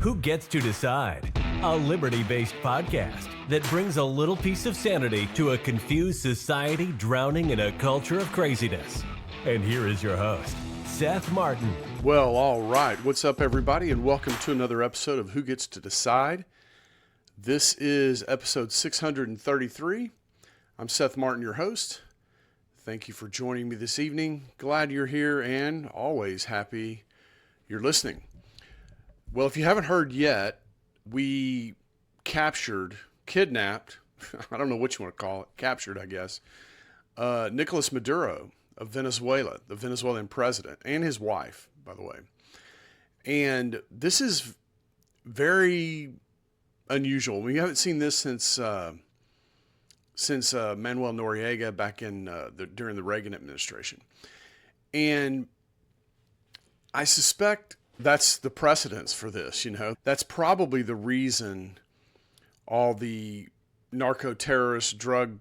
Who Gets to Decide? A liberty-based podcast that brings a little piece of sanity to a confused society drowning in a culture of craziness. And here is your host, Seth Martin. Well, all right. What's up, everybody, and welcome to another episode of Who Gets to Decide. This is episode 633. I'm Seth Martin, your host. Thank you for joining me this evening. Glad you're here and always happy you're listening. Well, if you haven't heard yet, we kidnapped, I don't know what you want to call it, captured, I guess, Nicolas Maduro of Venezuela, the Venezuelan president, and his wife, by the way. And this is very unusual. We haven't seen this since Manuel Noriega back in during the Reagan administration. And I suspect that's the precedence for this, That's probably the reason all the narco-terrorist drug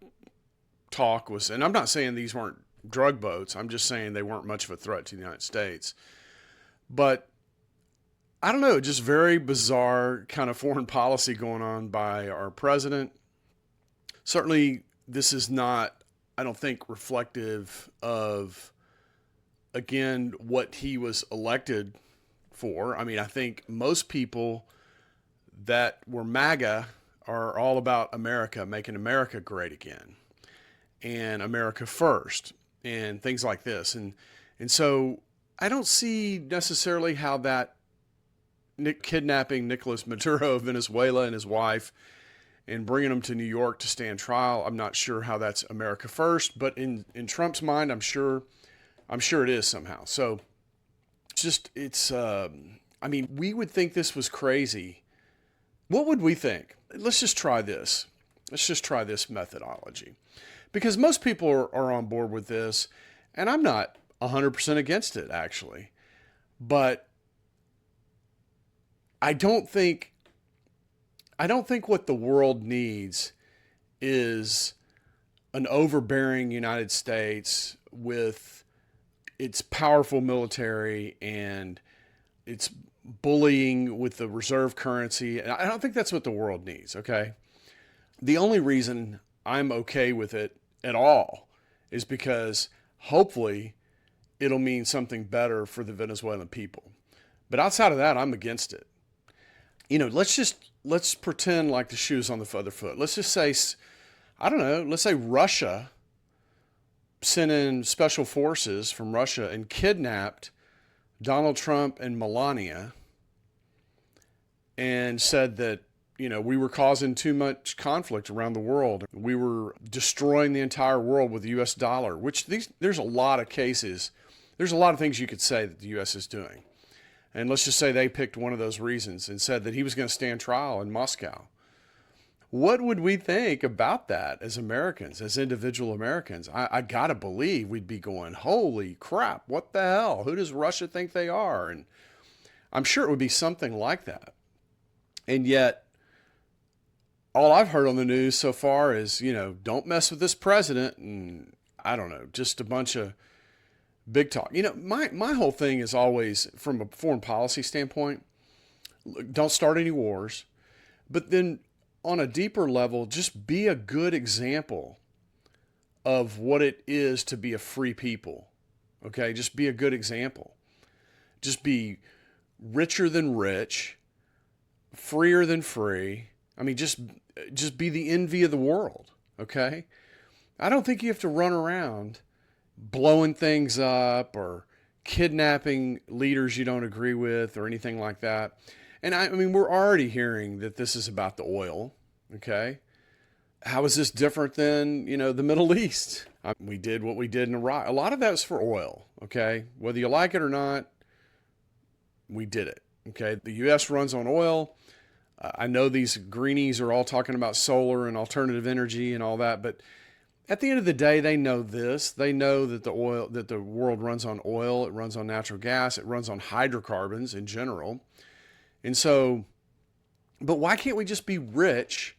talk was, and I'm not saying these weren't drug boats, I'm just saying they weren't much of a threat to the United States. But I don't know, just very bizarre kind of foreign policy going on by our president. Certainly, this is not, I don't think, reflective of, again, what he was elected for. I mean, I think most people that were MAGA are all about America, making America great again, and America first, and things like this. And so I don't see necessarily how that kidnapping Nicolas Maduro of Venezuela and his wife and bringing them to New York to stand trial, I'm not sure how that's America first, but in Trump's mind, I'm sure it is somehow. So we would think this was crazy. What would we think? Let's just try this. Let's just try this methodology. Because most people are on board with this, and I'm not 100% against it, actually. But I don't think what the world needs is an overbearing United States with its powerful military and its bullying with the reserve currency. And I don't think that's what the world needs, okay? The only reason I'm okay with it at all is because hopefully it'll mean something better for the Venezuelan people. But outside of that, I'm against it. Let's pretend like the shoe's on the other foot. Let's just say, let's say Russia sent in special forces from Russia and kidnapped Donald Trump and Melania and said that, we were causing too much conflict around the world. We were destroying the entire world with the U.S. dollar, which there's a lot of cases. There's a lot of things you could say that the U.S. is doing. And let's just say they picked one of those reasons and said that he was going to stand trial in Moscow. What would we think about that as Americans, as individual Americans? I got to believe we'd be going, holy crap, what the hell? Who does Russia think they are? And I'm sure it would be something like that. And yet, all I've heard on the news so far is, don't mess with this president. And I don't know, just a bunch of big talk. My whole thing is always, from a foreign policy standpoint, don't start any wars. But then on a deeper level, just be a good example of what it is to be a free people. Okay? Just be a good example. Just be richer than rich, freer than free. I mean, just be the envy of the world. Okay? I don't think you have to run around blowing things up or kidnapping leaders you don't agree with or anything like that. And I mean, we're already hearing that this is about the oil, okay? How is this different than, the Middle East? We did what we did in Iraq. A lot of that was for oil, okay? Whether you like it or not, we did it, okay? The U.S. runs on oil. I know these greenies are all talking about solar and alternative energy and all that, but at the end of the day, they know this. They know that the world runs on oil, it runs on natural gas, it runs on hydrocarbons in general. And so, but why can't we just be rich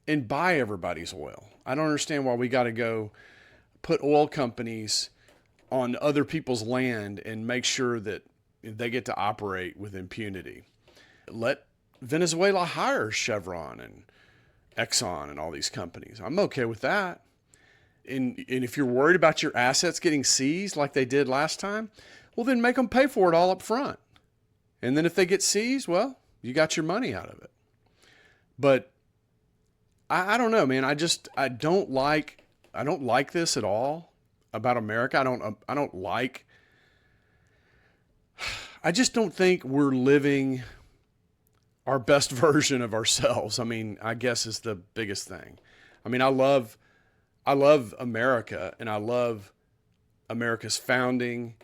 and buy everybody's oil? I don't understand why we got to go put oil companies on other people's land and make sure that they get to operate with impunity. Let Venezuela hires Chevron and Exxon and all these companies. I'm okay with that. And if you're worried about your assets getting seized like they did last time, well, then make them pay for it all up front. And then if they get seized, well, you got your money out of it. But I don't know, man. I don't like this at all about America. I just don't think we're living our best version of ourselves. I mean, I guess is the biggest thing. I mean, I love America, and I love America's founding,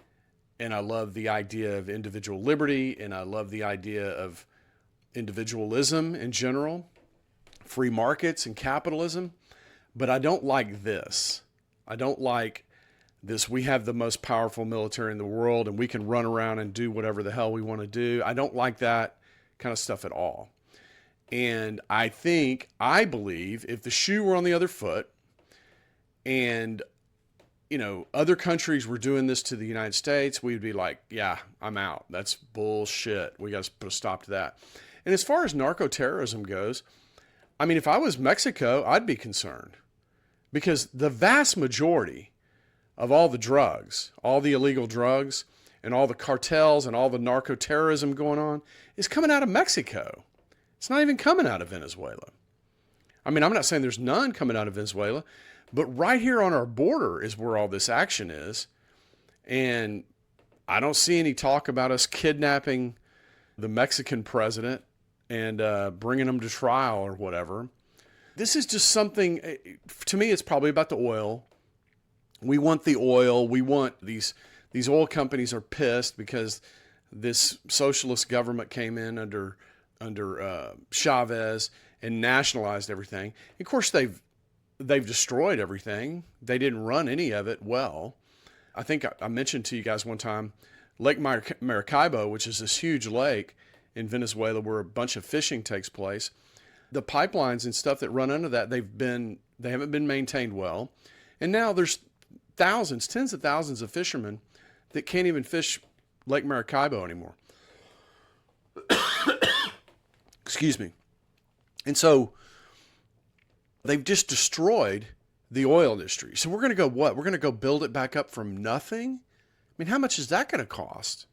and I love the idea of individual liberty, and I love the idea of individualism in general, free markets and capitalism. But I don't like this. I don't like this. We have the most powerful military in the world, and we can run around and do whatever the hell we want to do. I don't like that kind of stuff at all. And I believe if the shoe were on the other foot, and, other countries were doing this to the United States, we'd be like, yeah, I'm out. That's bullshit. We got to put a stop to that. And as far as narco-terrorism goes, I mean, if I was Mexico, I'd be concerned, because the vast majority of all the drugs, all the illegal drugs, and all the cartels and all the narco-terrorism going on is coming out of Mexico. It's not even coming out of Venezuela. I mean, I'm not saying there's none coming out of Venezuela, but right here on our border is where all this action is. And I don't see any talk about us kidnapping the Mexican president and bringing him to trial or whatever. This is just something, to me, it's probably about the oil. We want the oil. We want these oil companies are pissed because this socialist government came in under Chavez and nationalized everything. Of course, they've destroyed everything. They didn't run any of it well. I think I mentioned to you guys one time, Lake Maracaibo, which is this huge lake in Venezuela where a bunch of fishing takes place. The pipelines and stuff that run under that, they haven't been maintained well. And now there's tens of thousands of fishermen that can't even fish Lake Maracaibo anymore. Excuse me. And so they've just destroyed the oil industry. So we're going to go what? We're going to go build it back up from nothing? I mean, how much is that going to cost?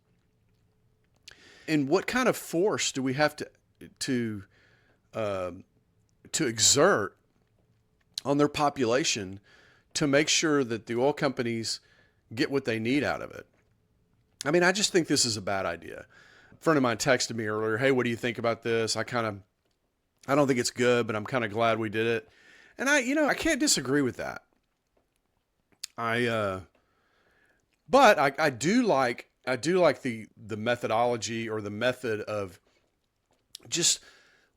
And what kind of force do we have to exert on their population to make sure that the oil companies get what they need out of it? I mean, I just think this is a bad idea. A friend of mine texted me earlier, hey, what do you think about this? I don't think it's good, but I'm kind of glad we did it. And I can't disagree with that. But I do like the methodology or the method of just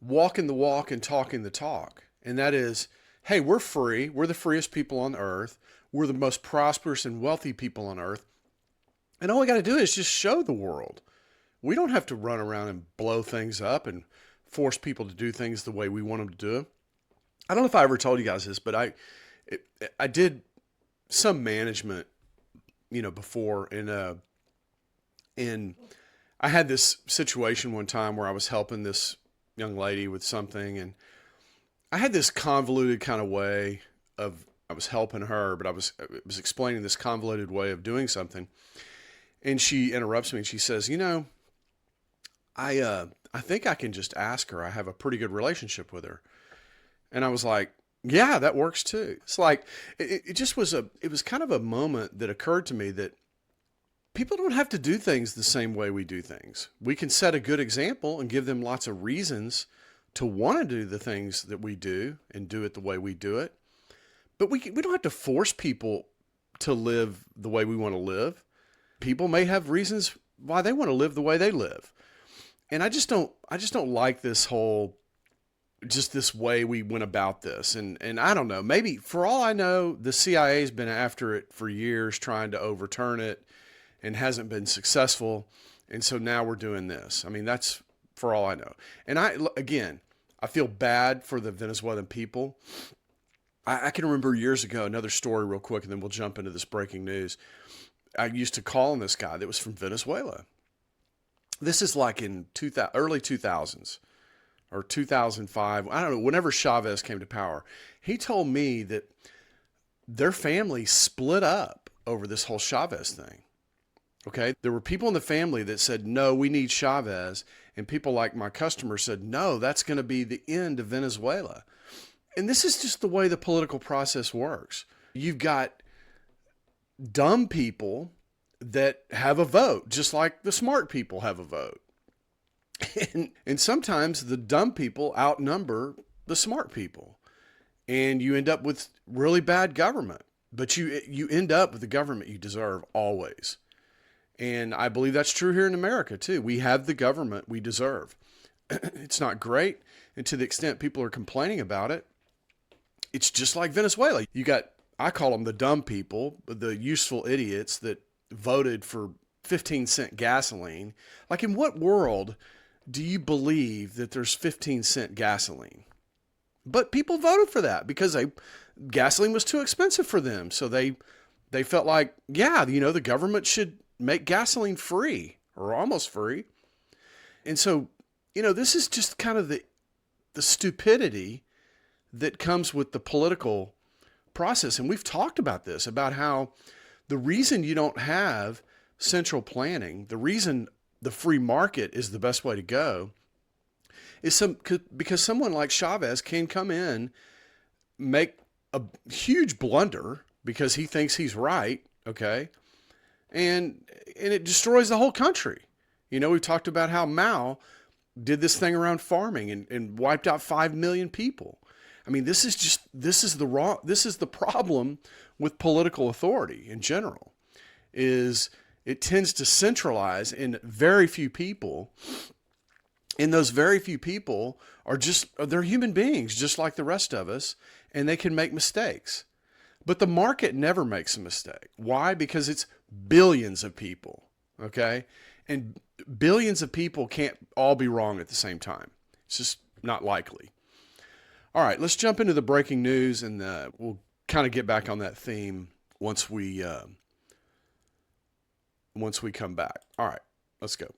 walking the walk and talking the talk. And that is, hey, we're free. We're the freest people on earth. We're the most prosperous and wealthy people on earth. And all we got to do is just show the world. We don't have to run around and blow things up and force people to do things the way we want them to do them. I don't know if I ever told you guys this, but I did some management, before, and I had this situation one time where I was helping this young lady with something, and I had this convoluted kind of way of, I was helping her, but I was explaining this convoluted way of doing something. And she interrupts me and she says, I think I can just ask her. I have a pretty good relationship with her. And I was like, yeah, that works too. It's like, it was kind of a moment that occurred to me that people don't have to do things the same way we do things. We can set a good example and give them lots of reasons to want to do the things that we do and do it the way we do it. But we don't have to force people to live the way we want to live. People may have reasons why they want to live the way they live. And I just don't like this whole, just this way we went about this. And I don't know, maybe for all I know, the CIA's been after it for years, trying to overturn it, and hasn't been successful. And so now we're doing this. I mean, that's for all I know. And I feel bad for the Venezuelan people. I can remember years ago, another story real quick, and then we'll jump into this breaking news. I used to call on this guy that was from Venezuela. This is like in early 2000s. or 2005. I don't know, whenever Chavez came to power, he told me that their family split up over this whole Chavez thing. Okay. There were people in the family that said, no, we need Chavez. And people like my customer said, no, that's going to be the end of Venezuela. And this is just the way the political process works. You've got dumb people that have a vote, just like the smart people have a vote. And sometimes the dumb people outnumber the smart people. And you end up with really bad government. But you end up with the government you deserve always. And I believe that's true here in America, too. We have the government we deserve. It's not great. And to the extent people are complaining about it, it's just like Venezuela. You got, I call them the dumb people, the useful idiots that voted for 15-cent gasoline. Like, in what world do you believe that there's 15-cent gasoline? But people voted for that because gasoline was too expensive for them. So they felt like, yeah, the government should make gasoline free or almost free. And so, this is just kind of the stupidity that comes with the political process. And we've talked about this, about how the reason you don't have central planning, the reason the free market is the best way to go, is because someone like Chavez can come in, make a huge blunder because he thinks he's right, okay? And it destroys the whole country. We've talked about how Mao did this thing around farming and wiped out 5 million people. I mean, this is the problem with political authority in general, is it tends to centralize in very few people. And those very few people they're human beings just like the rest of us, and they can make mistakes. But the market never makes a mistake. Why? Because it's billions of people, okay? And billions of people can't all be wrong at the same time. It's just not likely. All right, let's jump into the breaking news, and we'll kind of get back on that theme once we come back. All right, let's go.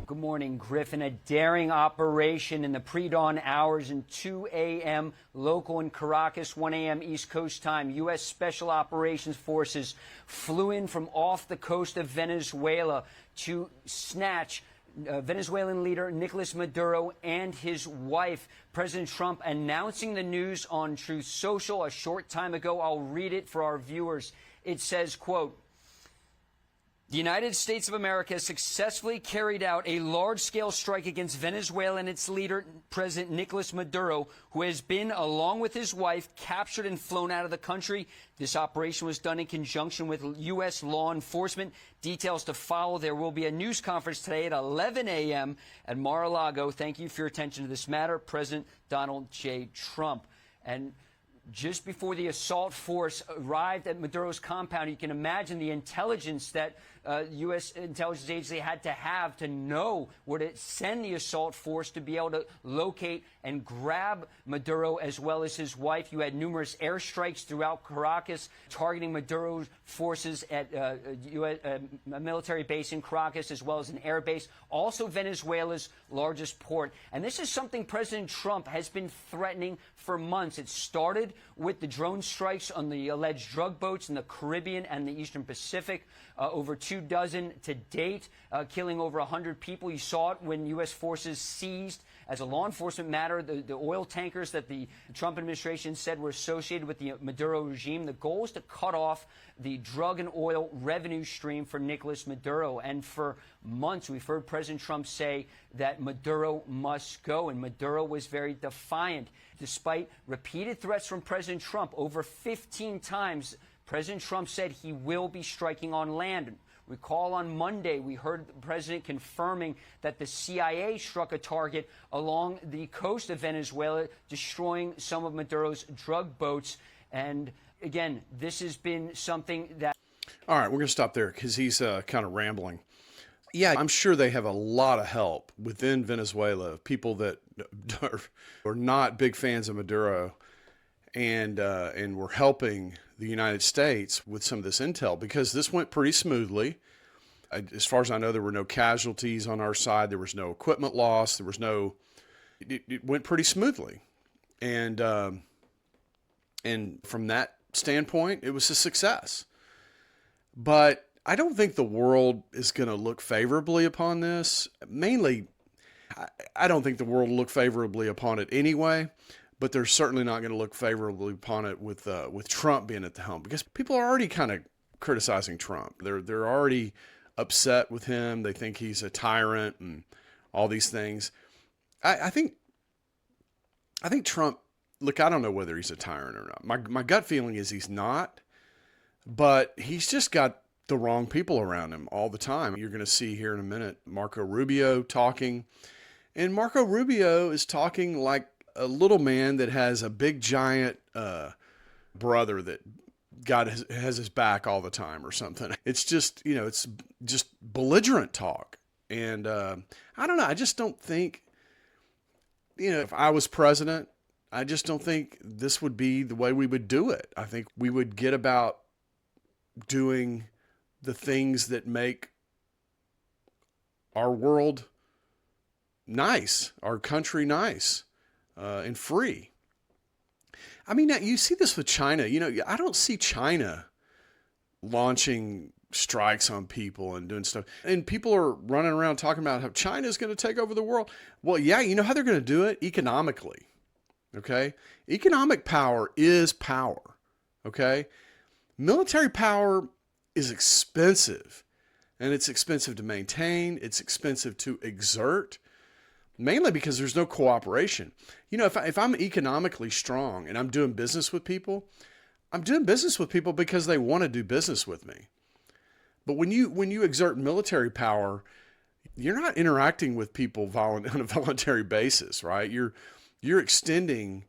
Good morning, Griffin. A daring operation in the pre-dawn hours and 2 a.m. local in Caracas, 1 a.m. East Coast time. U.S. Special Operations Forces flew in from off the coast of Venezuela to snatch Venezuelan leader Nicolas Maduro and his wife. President Trump announcing the news on Truth Social a short time ago. I'll read it for our viewers. It says, quote, "The United States of America has successfully carried out a large-scale strike against Venezuela and its leader, President Nicolas Maduro, who has been, along with his wife, captured and flown out of the country. This operation was done in conjunction with U.S. law enforcement. Details to follow. There will be a news conference today at 11 a.m. at Mar-a-Lago. Thank you for your attention to this matter. President Donald J. Trump." And just before the assault force arrived at Maduro's compound, you can imagine the intelligence that U.S. intelligence agency had to have to know where to send the assault force to be able to locate and grab Maduro as well as his wife. You had numerous airstrikes throughout Caracas targeting Maduro's forces at a military base in Caracas as well as an air base, also Venezuela's largest port. And this is something President Trump has been threatening for months. It started with the drone strikes on the alleged drug boats in the Caribbean and the Eastern Pacific. Over 24 to date, killing over 100 people. You saw it when U.S. forces seized, as a law enforcement matter, the oil tankers that the Trump administration said were associated with the Maduro regime. The goal is to cut off the drug and oil revenue stream for Nicolas Maduro. And for months, we've heard President Trump say that Maduro must go. And Maduro was very defiant. Despite repeated threats from President Trump, over 15 times, President Trump said he will be striking on land. Recall on Monday, we heard the president confirming that the CIA struck a target along the coast of Venezuela, destroying some of Maduro's drug boats. And again, this has been something that... All right, we're going to stop there because he's kind of rambling. Yeah, I'm sure they have a lot of help within Venezuela, people that are not big fans of Maduro and were helping the United States with some of this intel, because this went pretty smoothly. As far as I know, there were no casualties on our side. There was no equipment loss. It went pretty smoothly. And from that standpoint, it was a success. But I don't think the world is going to look favorably upon this. Mainly, I don't think the world will look favorably upon it anyway, but they're certainly not going to look favorably upon it with Trump being at the helm, because people are already kind of criticizing Trump. They're already upset with him. They think he's a tyrant and all these things. I think Trump, look, I don't know whether he's a tyrant or not. My gut feeling is he's not, but he's just got the wrong people around him all the time. You're going to see here in a minute Marco Rubio talking, and Marco Rubio is talking like a little man that has a big giant brother that has his back all the time or something. It's just, it's just belligerent talk. And I don't know. I just don't think, if I was president, I just don't think this would be the way we would do it. I think we would get about doing the things that make our world nice, our country nice, and free. I mean, now you see this with China. I don't see China launching strikes on people and doing stuff. And people are running around talking about how China is going to take over the world. Well, yeah, you know how they're going to do it? Economically. Okay? Economic power is power. Okay? Military power is expensive. And it's expensive to maintain. It's expensive to exert. Mainly because there's no cooperation. If I'm economically strong and I'm doing business with people, I'm doing business with people because they want to do business with me. But when you exert military power, you're not interacting with people on a voluntary basis, right? You're extending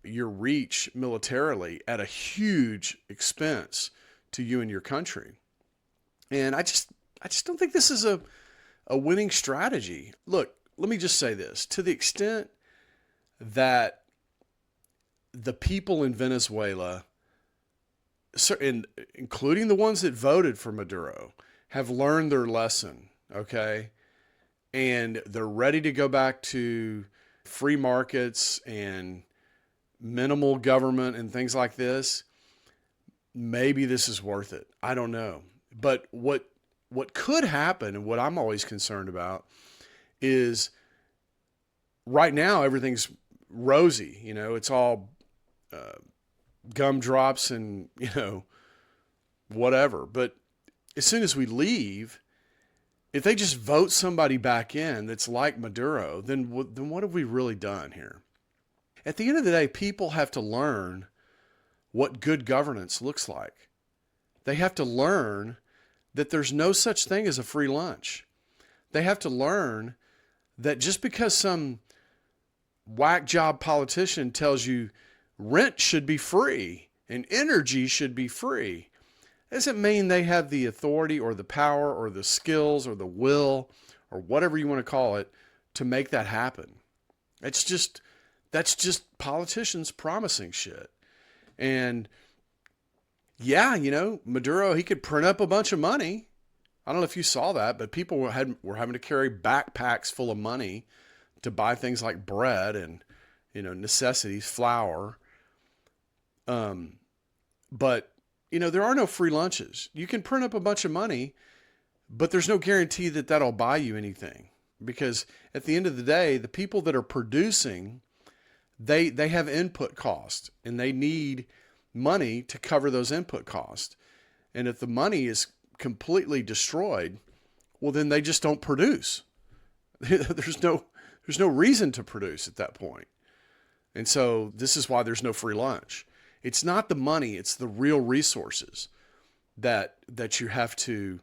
your reach militarily at a huge expense to you and your country. And I just don't think this is a winning strategy. Look, let me just say this. To the extent that the people in Venezuela, including the ones that voted for Maduro, have learned their lesson, okay? And they're ready to go back to free markets and minimal government and things like this, maybe this is worth it. I don't know. But what could happen, and what I'm always concerned about, is right now everything's rosy. It's all gumdrops and, whatever. But as soon as we leave, if they just vote somebody back in that's like Maduro, then what have we really done here? At the end of the day, people have to learn what good governance looks like. They have to learn that there's no such thing as a free lunch. They have to learn that just because some whack job politician tells you rent should be free and energy should be free, doesn't mean they have the authority or the power or the skills or the will or whatever you want to call it to make that happen. That's just politicians promising shit. And yeah, Maduro, he could print up a bunch of money. I don't know if you saw that, but people were having to carry backpacks full of money to buy things like bread and, necessities, flour. But, there are no free lunches. You can print up a bunch of money, but there's no guarantee that that'll buy you anything. Because at the end of the day, the people that are producing, they have input costs, and they need money to cover those input costs. And if the money is completely destroyed, well, then they just don't produce. There's no reason to produce at that point. And so this is why there's no free lunch. It's not the money, it's the real resources that you have to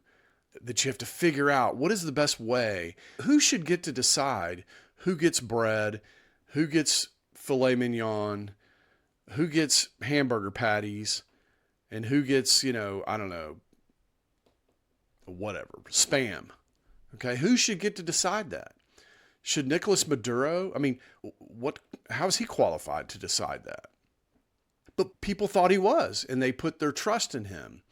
figure out. What is the best way? Who should get to decide who gets bread, who gets filet mignon, who gets hamburger patties, and who gets, I don't know, whatever, spam. Okay, who should get to decide that? Should Nicolas Maduro? How is he qualified to decide that? But people thought he was, and they put their trust in him.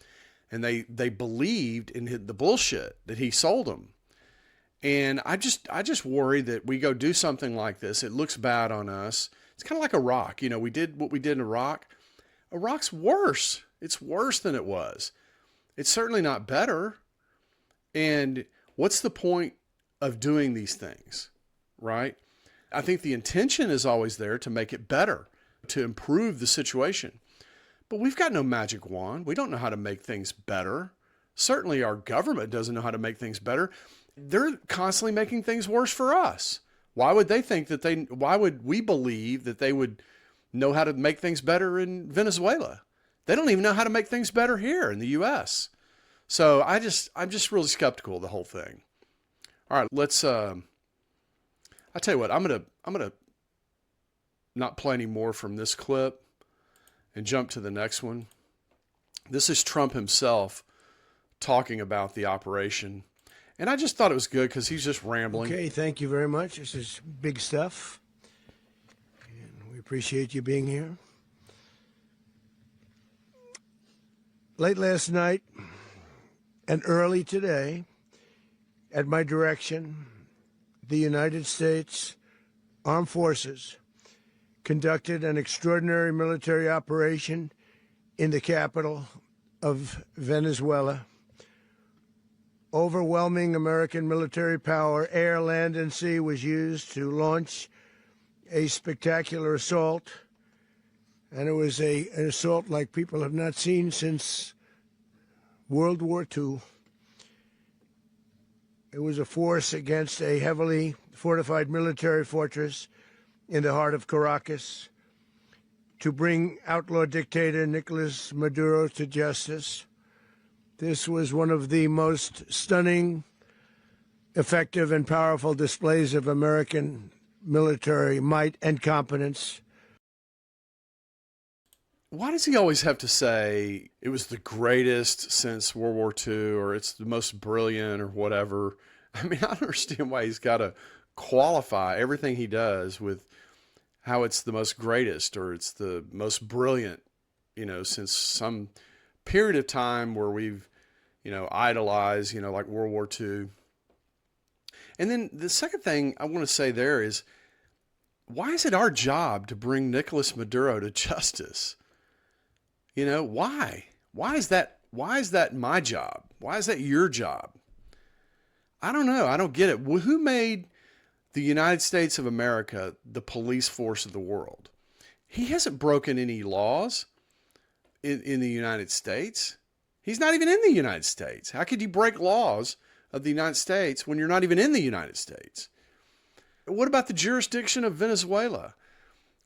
and they believed in the bullshit that he sold them. And I just worry that we go do something like this. It looks bad on us. It's kind of like Iraq. You know, we did what we did in Iraq. Iraq's worse. It's worse than it was. It's certainly not better. And what's the point of doing these things, right? I think the intention is always there to make it better, to improve the situation. But we've got no magic wand. We don't know how to make things better. Certainly our government doesn't know how to make things better. They're constantly making things worse for us. Why would we believe that they would know how to make things better in Venezuela? They don't even know how to make things better here in the U.S. So I'm just really skeptical of the whole thing. All right, let's, I tell you what, I'm going to not play any more from this clip and jump to the next one. This is Trump himself talking about the operation. And I just thought it was good because he's just rambling. Okay, thank you very much. This is big stuff. And we appreciate you being here. Late last night and early today, at my direction, the United States Armed Forces conducted an extraordinary military operation in the capital of Venezuela. Overwhelming American military power, air, land, and sea, was used to launch a spectacular assault. And it was an assault like people have not seen since World War II. It was a force against a heavily fortified military fortress in the heart of Caracas to bring outlaw dictator Nicolas Maduro to justice. This was one of the most stunning, effective, and powerful displays of American military might and competence. Why does he always have to say it was the greatest since World War II, or it's the most brilliant, or whatever? I mean, I don't understand why he's got to qualify everything he does with how it's the most greatest, or it's the most brilliant, since some period of time where we've, idolized, like World War II. And then the second thing I want to say there is, why is it our job to bring Nicolas Maduro to justice? Why? Why is that my job? Why is that your job? I don't know. I don't get it. Who made the United States of America the police force of the world? He hasn't broken any laws in the United States. He's not even in the United States. How could you break laws of the United States when you're not even in the United States? What about the jurisdiction of Venezuela?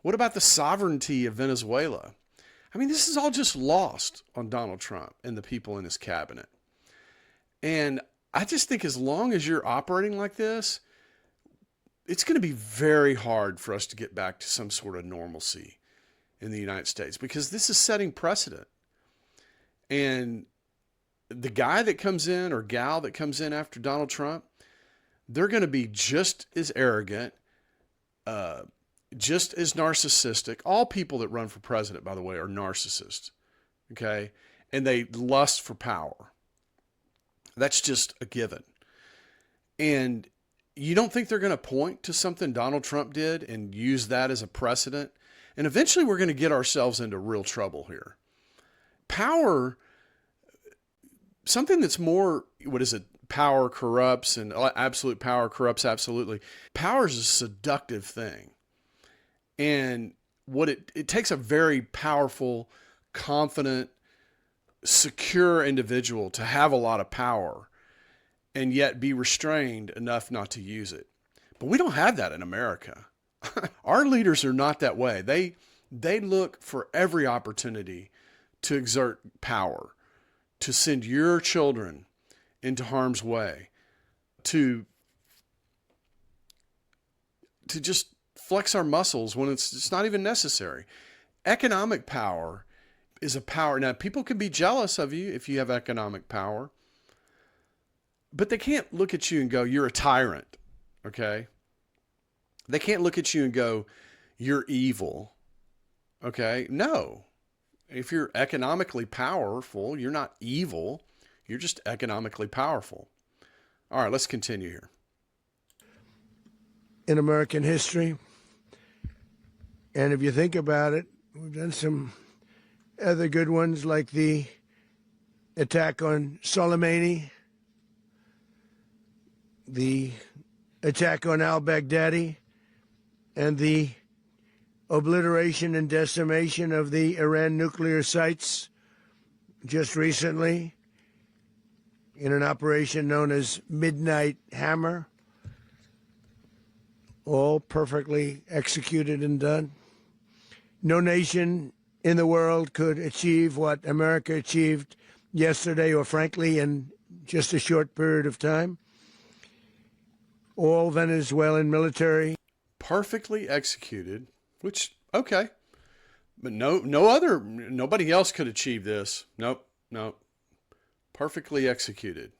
What about the sovereignty of Venezuela? I mean, this is all just lost on Donald Trump and the people in his cabinet. And I just think as long as you're operating like this, it's going to be very hard for us to get back to some sort of normalcy in the United States, because this is setting precedent. And the guy that comes in, or gal that comes in after Donald Trump, they're going to be just as arrogant, just as narcissistic. All people that run for president, by the way, are narcissists. Okay? And they lust for power. That's just a given. And you don't think they're going to point to something Donald Trump did and use that as a precedent? And eventually we're going to get ourselves into real trouble here. Power, something that's more, power corrupts, and absolute power corrupts absolutely. Power is a seductive thing. And what it takes a very powerful, confident, secure individual to have a lot of power and yet be restrained enough not to use it. But we don't have that in America. Our leaders are not that way. They look for every opportunity to exert power, to send your children into harm's way, to just flex our muscles when it's not even necessary. Economic power is a power. Now, people can be jealous of you if you have economic power, but they can't look at you and go, you're a tyrant, okay? They can't look at you and go, you're evil, okay? No. If you're economically powerful, you're not evil. You're just economically powerful. All right, let's continue here. In American history, and if you think about it, we've done some other good ones like the attack on Soleimani, the attack on al-Baghdadi, and the obliteration and decimation of the Iran nuclear sites just recently in an operation known as Midnight Hammer, all perfectly executed and done. No nation in the world could achieve what America achieved yesterday, or frankly, in just a short period of time. All Venezuelan military. Perfectly executed, which, okay. But nobody else could achieve this. Nope. Perfectly executed.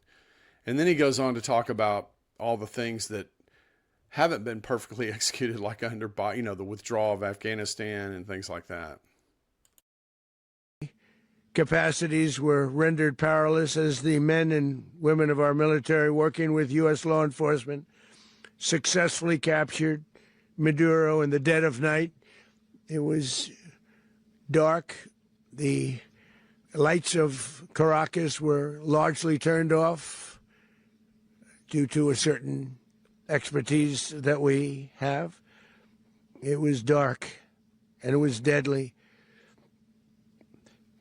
And then he goes on to talk about all the things that haven't been perfectly executed, like the withdrawal of Afghanistan and things like that. Capacities were rendered powerless as the men and women of our military, working with U.S. law enforcement, successfully captured Maduro in the dead of night. It was dark. The lights of Caracas were largely turned off due to a certain expertise that we have. It was dark and it was deadly.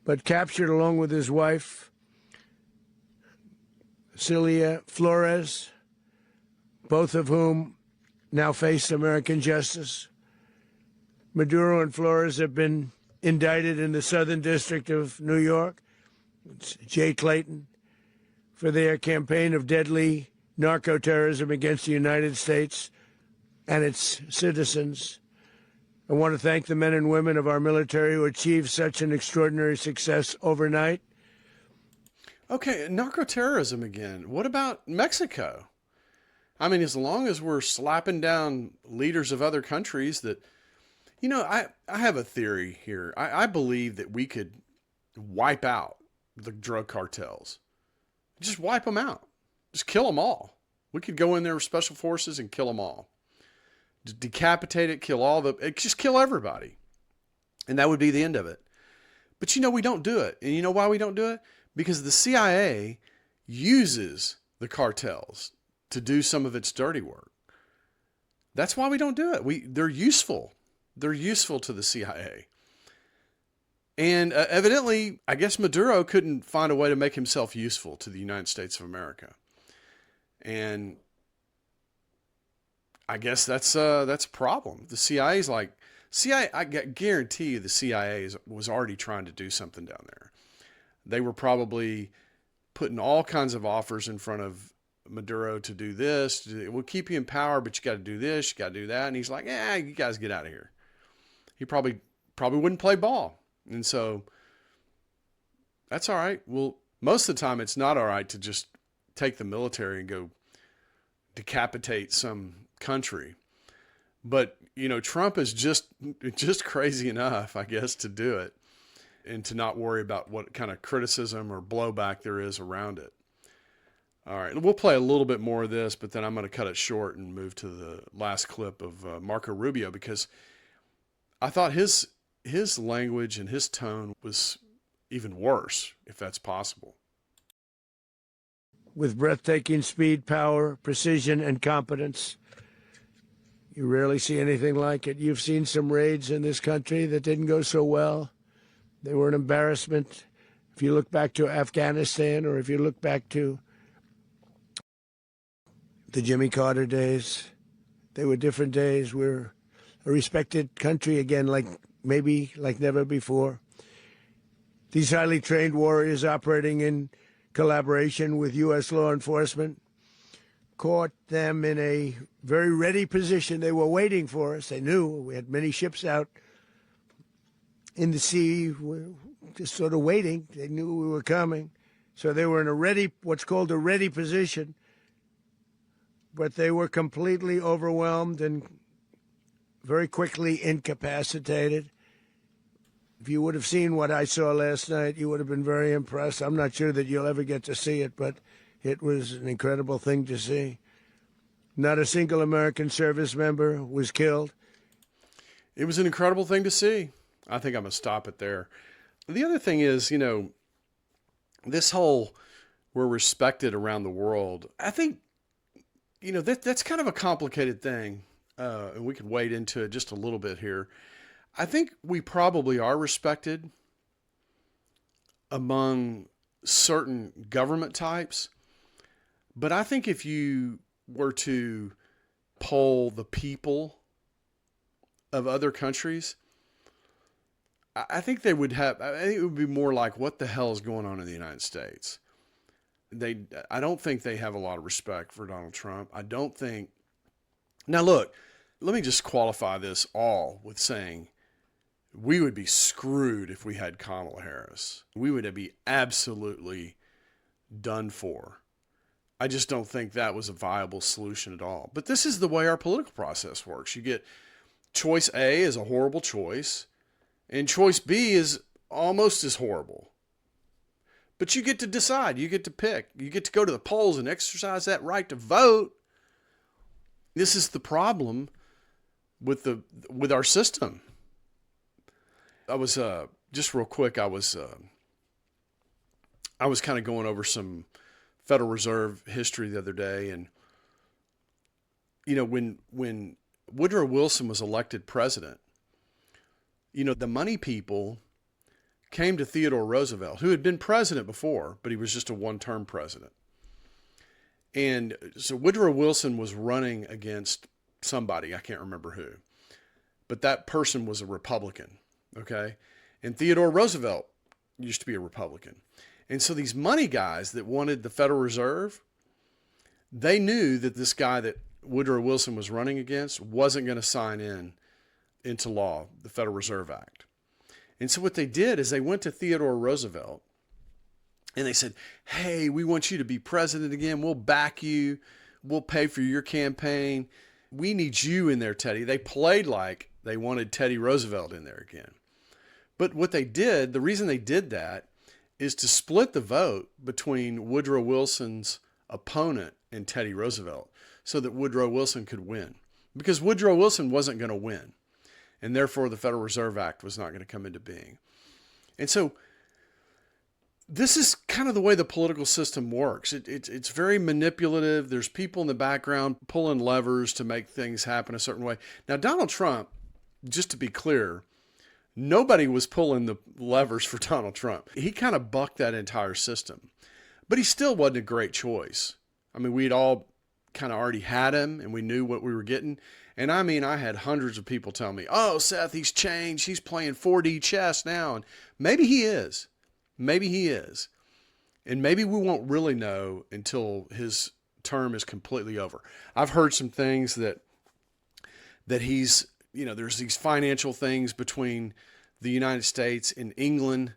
But captured along with his wife, Celia Flores, both of whom now face American justice. Maduro and Flores have been indicted in the Southern District of New York. It's Jay Clayton, for their campaign of deadly narco-terrorism against the United States and its citizens. I want to thank the men and women of our military who achieved such an extraordinary success overnight. Okay, narco-terrorism again. What about Mexico? I mean, as long as we're slapping down leaders of other countries that, I have a theory here. I believe that we could wipe out the drug cartels. Just wipe them out. Just kill them all. We could go in there with special forces and kill them all. Just decapitate it, just kill everybody. And that would be the end of it. But we don't do it. And you know why we don't do it? Because the CIA uses the cartels to do some of its dirty work. That's why we don't do it. They're useful. They're useful to the CIA. And evidently, I guess Maduro couldn't find a way to make himself useful to the United States of America. And I guess that's a problem. The CIA's I guarantee you the CIA was already trying to do something down there. They were probably putting all kinds of offers in front of Maduro to do this. We'll keep you in power, but you got to do this, you got to do that. And he's like, you guys get out of here. He probably wouldn't play ball. And so that's all right. Well, most of the time it's not all right to just take the military and go decapitate some country. But, Trump is just crazy enough, I guess, to do it and to not worry about what kind of criticism or blowback there is around it. All right, we'll play a little bit more of this, but then I'm going to cut it short and move to the last clip of Marco Rubio, because I thought his language and his tone was even worse, if that's possible. With breathtaking speed, power, precision, and competence. You rarely see anything like it. You've seen some raids in this country that didn't go so well. They were an embarrassment. If you look back to Afghanistan, or if you look back to the Jimmy Carter days, they were different days. We're a respected country again, like never before. These highly trained warriors operating in collaboration with U.S. law enforcement caught them in a very ready position. They were waiting for us. They knew we had many ships out in the sea, just sort of waiting. They knew we were coming. So they were in what's called a ready position. But they were completely overwhelmed and very quickly incapacitated. If you would have seen what I saw last night, you would have been very impressed. I'm not sure that you'll ever get to see it, but it was an incredible thing to see. Not a single American service member was killed. It was an incredible thing to see. I think I'm going to stop it there. The other thing is, this whole we're respected around the world, I think, that's kind of a complicated thing. And we could wade into it just a little bit here. I think we probably are respected among certain government types. But I think if you were to poll the people of other countries, I think it would be more like, what the hell is going on in the United States? I don't think they have a lot of respect for Donald Trump. I don't think. Now, look, let me just qualify this all with saying we would be screwed if we had Kamala Harris. We would be absolutely done for. I just don't think that was a viable solution at all. But this is the way our political process works. You get choice A is a horrible choice, and choice B is almost as horrible. But you get to decide. You get to pick. You get to go to the polls and exercise that right to vote. This is the problem with our system. I was just real quick. I was kind of going over some Federal Reserve history the other day, and when Woodrow Wilson was elected president, the money people came to Theodore Roosevelt, who had been president before, but he was just a one-term president. And so Woodrow Wilson was running against somebody, I can't remember who, but that person was a Republican, okay? And Theodore Roosevelt used to be a Republican. And so these money guys that wanted the Federal Reserve, they knew that this guy that Woodrow Wilson was running against wasn't going to sign into law the Federal Reserve Act. And so what they did is they went to Theodore Roosevelt and they said, hey, we want you to be president again. We'll back you. We'll pay for your campaign. We need you in there, Teddy. They played like they wanted Teddy Roosevelt in there again. But what they did, the reason they did that is to split the vote between Woodrow Wilson's opponent and Teddy Roosevelt so that Woodrow Wilson could win. Because Woodrow Wilson wasn't going to win. And therefore, the Federal Reserve Act was not going to come into being. And so this is kind of the way the political system works. It's very manipulative. There's people in the background pulling levers to make things happen a certain way. Now, Donald Trump, just to be clear, nobody was pulling the levers for Donald Trump. He kind of bucked that entire system. But he still wasn't a great choice. I mean, we'd all kind of already had him, and we knew what we were getting. And I mean, I had hundreds of people tell me, oh, Seth, he's changed. He's playing 4D chess now. And maybe he is. Maybe he is. And maybe we won't really know until his term is completely over. I've heard some things that he's, there's these financial things between the United States and England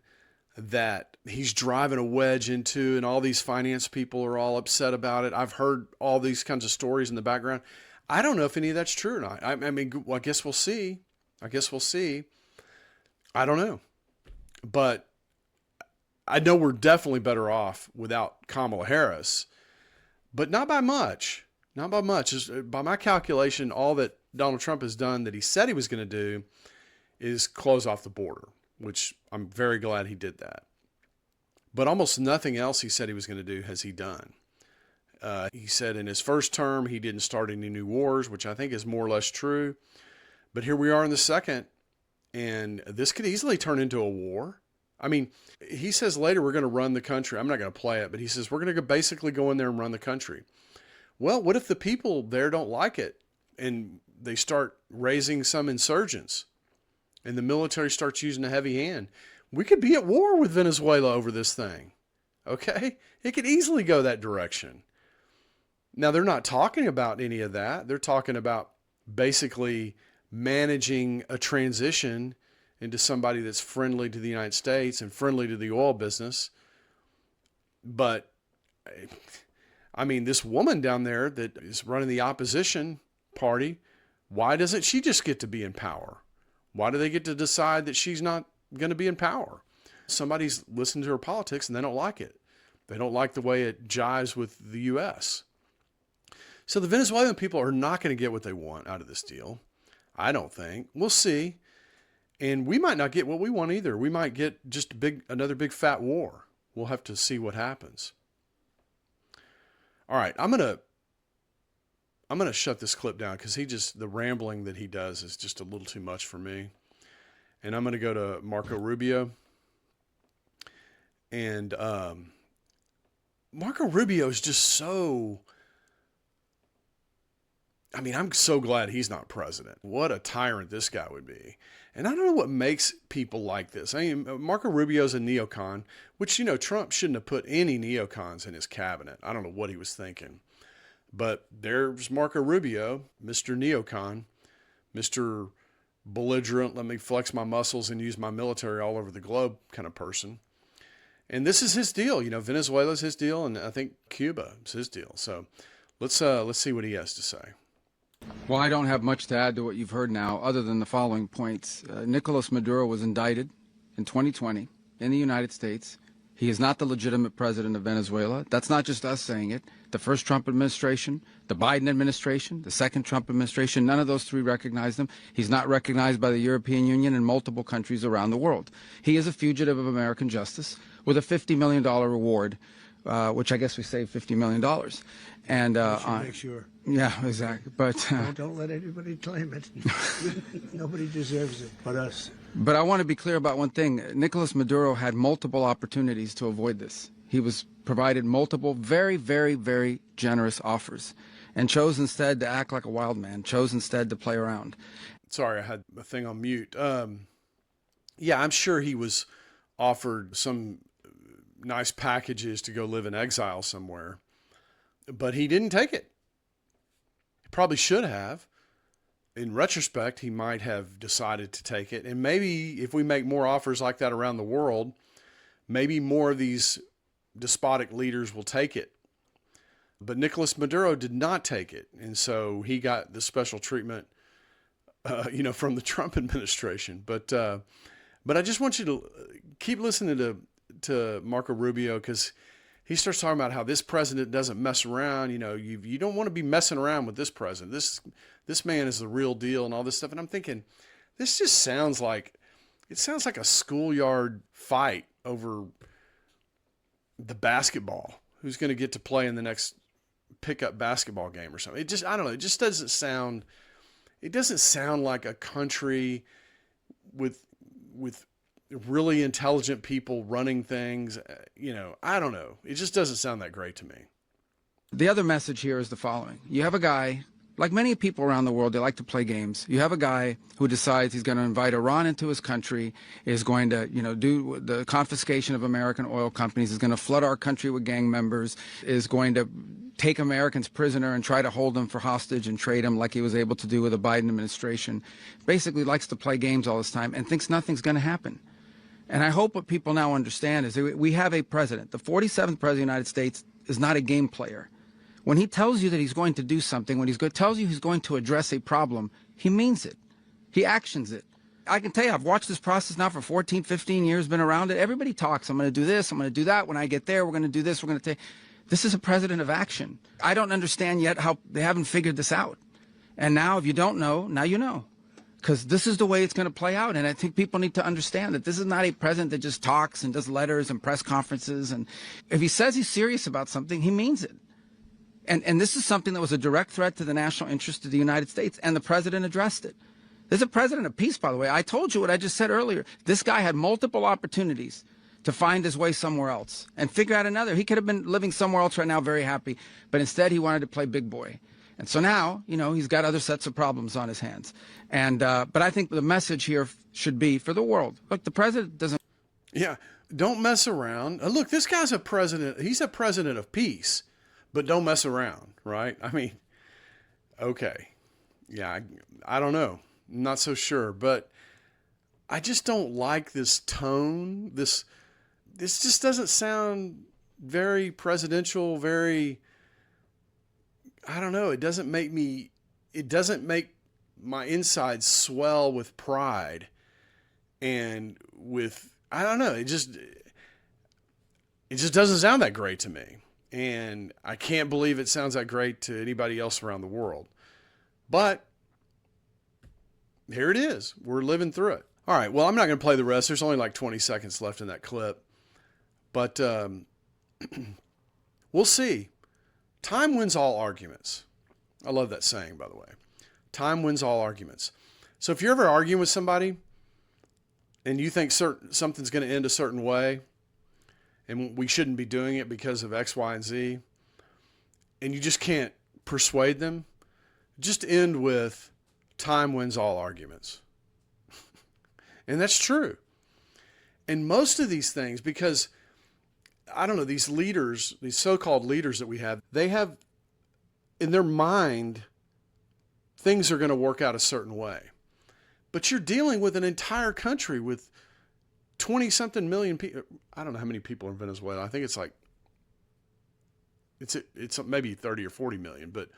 that he's driving a wedge into, and all these finance people are all upset about it. I've heard all these kinds of stories in the background. I don't know if any of that's true or not. I mean, well, I guess we'll see. I don't know. But I know we're definitely better off without Kamala Harris, but not by much. Not by much. By my calculation, all that Donald Trump has done that he said he was going to do is close off the border, which I'm very glad he did that. But almost nothing else he said he was going to do has he done. He said in his first term he didn't start any new wars, which I think is more or less true. But here we are in the second, and this could easily turn into a war. I mean, he says later we're going to run the country. I'm not going to play it, but he says we're going to basically go in there and run the country. Well, what if the people there don't like it and they start raising some insurgents and the military starts using a heavy hand? We could be at war with Venezuela over this thing. Okay? It could easily go that direction. Now, they're not talking about any of that. They're talking about basically managing a transition into somebody that's friendly to the United States and friendly to the oil business. But, I mean, this woman down there that is running the opposition party, why doesn't she just get to be in power? Why do they get to decide that she's not going to be in power. Somebody's listening to her politics and they don't like it. They don't like the way it jives with the U.S. So the Venezuelan people are not going to get what they want out of this deal. I don't think. We'll see. And we might not get what we want either. We might get just another big fat war. We'll have to see what happens. All right, I'm gonna shut this clip down because the rambling that he does is just a little too much for me. And I'm gonna go to Marco Rubio. And Marco Rubio is just so. I mean, I'm so glad he's not president. What a tyrant this guy would be. And I don't know what makes people like this. I mean, Marco Rubio's a neocon, which, Trump shouldn't have put any neocons in his cabinet. I don't know what he was thinking. But there's Marco Rubio, Mr. Neocon, Mr. belligerent, let me flex my muscles and use my military all over the globe kind of person. And this is his deal. Venezuela's his deal, and I think Cuba is his deal. So let's see what he has to say. Well, I don't have much to add to what you've heard now, other than the following points. Nicolas Maduro was indicted in 2020 in the United States. He is not the legitimate president of Venezuela. That's not just us saying it. The first Trump administration, the Biden administration, the second Trump administration, none of those three recognized him. He's not recognized by the European Union and multiple countries around the world. He is a fugitive of American justice with a $50 million reward, which I guess we saved $50 million. And make sure. Yeah, exactly. But don't let anybody claim it. Nobody deserves it but us. But I want to be clear about one thing. Nicolas Maduro had multiple opportunities to avoid this. He was provided multiple very, very, very generous offers and chose instead to act like a wild man, chose instead to play around. Sorry, I had a thing on mute. Yeah, I'm sure he was offered some nice packages to go live in exile somewhere, but he didn't take it. He probably should have. In retrospect, he might have decided to take it. And maybe if we make more offers like that around the world, maybe more of these despotic leaders will take it. But Nicolas Maduro did not take it. And so he got the special treatment, from the Trump administration. But I just want you to keep listening to Marco Rubio, because he starts talking about how this president doesn't mess around. You don't want to be messing around with this president. This man is the real deal and all this stuff. And I'm thinking, this just sounds like a schoolyard fight over the basketball. Who's going to get to play in the next pickup basketball game or something? I don't know. It just doesn't sound like a country with really intelligent people running things. I don't know. It just doesn't sound that great to me. The other message here is the following. You have a guy, like many people around the world, they like to play games. You have a guy who decides he's going to invite Iran into his country, is going to, do the confiscation of American oil companies, is going to flood our country with gang members, is going to take Americans prisoner and try to hold them for hostage and trade them like he was able to do with the Biden administration. Basically likes to play games all this time and thinks nothing's going to happen. And I hope what people now understand is that we have a president. The 47th president of the United States is not a game player. When he tells you that he's going to do something, when tells you he's going to address a problem, he means it. He actions it. I can tell you, I've watched this process now for 14, 15 years, been around it. Everybody talks. I'm going to do this. I'm going to do that. When I get there, we're going to do this. We're going to take. This is a president of action. I don't understand yet how they haven't figured this out. And now, if you don't know, now you know. Because this is the way it's going to play out. And I think people need to understand that this is not a president that just talks and does letters and press conferences. And if he says he's serious about something, he means it. And this is something that was a direct threat to the national interest of the United States, and the president addressed it. This is a president of peace, by the way. I told you what I just said earlier. This guy had multiple opportunities to find his way somewhere else and figure out another. He could have been living somewhere else right now, very happy, but instead he wanted to play big boy. And so now, he's got other sets of problems on his hands. And but I think the message here should be for the world. Look, the president doesn't. Yeah, don't mess around. Look, this guy's a president. He's a president of peace. But don't mess around, right? I mean, okay. Yeah, I don't know. I'm not so sure. But I just don't like this tone. This just doesn't sound very presidential, very, I don't know. It doesn't make my insides swell with pride. And I don't know, it just doesn't sound that great to me. And I can't believe it sounds that great to anybody else around the world. But here it is. We're living through it. All right, well, I'm not going to play the rest. There's only like 20 seconds left in that clip. But we'll see. Time wins all arguments. I love that saying, by the way. Time wins all arguments. So if you're ever arguing with somebody and you think something's going to end a certain way and we shouldn't be doing it because of X, Y, and Z, and you just can't persuade them, just end with time wins all arguments. And that's true. And most of these things, because, I don't know, these leaders, these so-called leaders that we have, they have in their mind, things are going to work out a certain way. But you're dealing with an entire country with 20-something million people. I don't know how many people are in Venezuela. I think it's like, it's maybe 30 or 40 million, but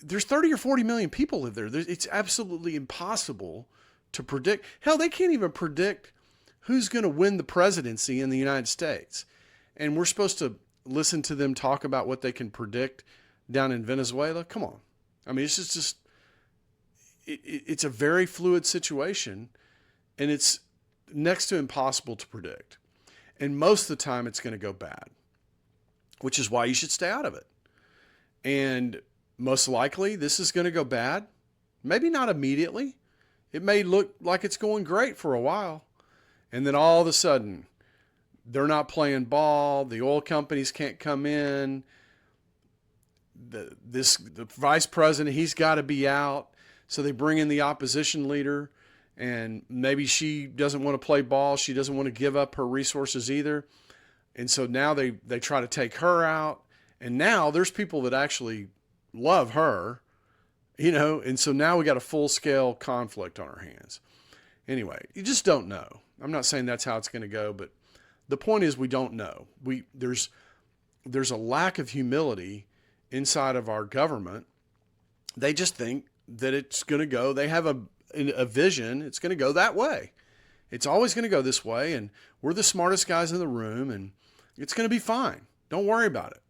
there's 30 or 40 million people live there. It's absolutely impossible to predict. Hell, they can't even predict who's going to win the presidency in the United States. And we're supposed to listen to them talk about what they can predict down in Venezuela? Come on. I mean, it's just it's a very fluid situation, and it's next to impossible to predict. And most of the time it's going to go bad, which is why you should stay out of it. And most likely this is going to go bad. Maybe not immediately. It may look like it's going great for a while. And then all of a sudden, they're not playing ball. The oil companies can't come in. The vice president, he's got to be out. So they bring in the opposition leader, and maybe she doesn't want to play ball. She doesn't want to give up her resources either. And so now they try to take her out. And now there's people that actually love her, and so now we got a full-scale conflict on our hands. Anyway, you just don't know. I'm not saying that's how it's going to go, but the point is we don't know. There's a lack of humility inside of our government. They just think that it's going to go. They have a vision. It's going to go that way. It's always going to go this way, and we're the smartest guys in the room, and it's going to be fine. Don't worry about it.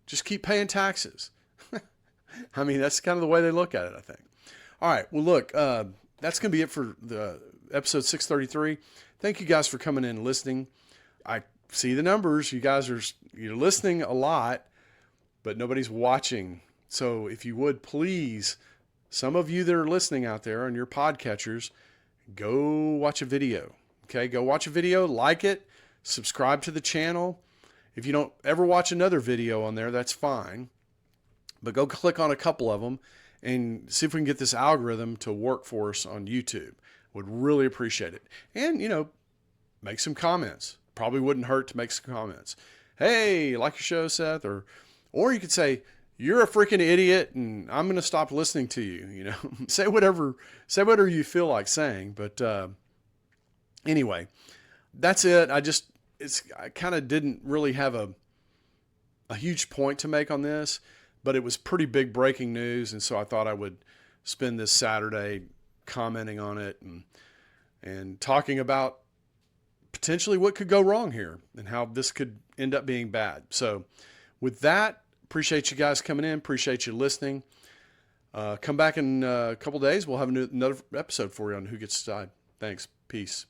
Just keep paying taxes. I mean, that's kind of the way they look at it, I think. All right. Well, look, that's going to be it for the episode 633. Thank you guys for coming in and listening. I see the numbers. You guys you're listening a lot, but nobody's watching. So if you would, please, some of you that are listening out there on your podcatchers, go watch a video. Okay, go watch a video, like it, subscribe to the channel. If you don't ever watch another video on there, that's fine. But go click on a couple of them and see if we can get this algorithm to work for us on YouTube. Would really appreciate it. And, make some comments. Probably wouldn't hurt to make some comments. Hey, like your show, Seth? Or you could say, you're a freaking idiot and I'm going to stop listening to you. Say whatever you feel like saying. But anyway, that's it. I kind of didn't really have a huge point to make on this, but it was pretty big breaking news. And so I thought I would spend this Saturday commenting on it and talking about potentially what could go wrong here and how this could end up being bad. So with that, appreciate you guys coming in. Appreciate you listening. Come back in a couple days. We'll have another episode for you on Who Gets to Decide. Thanks. Peace.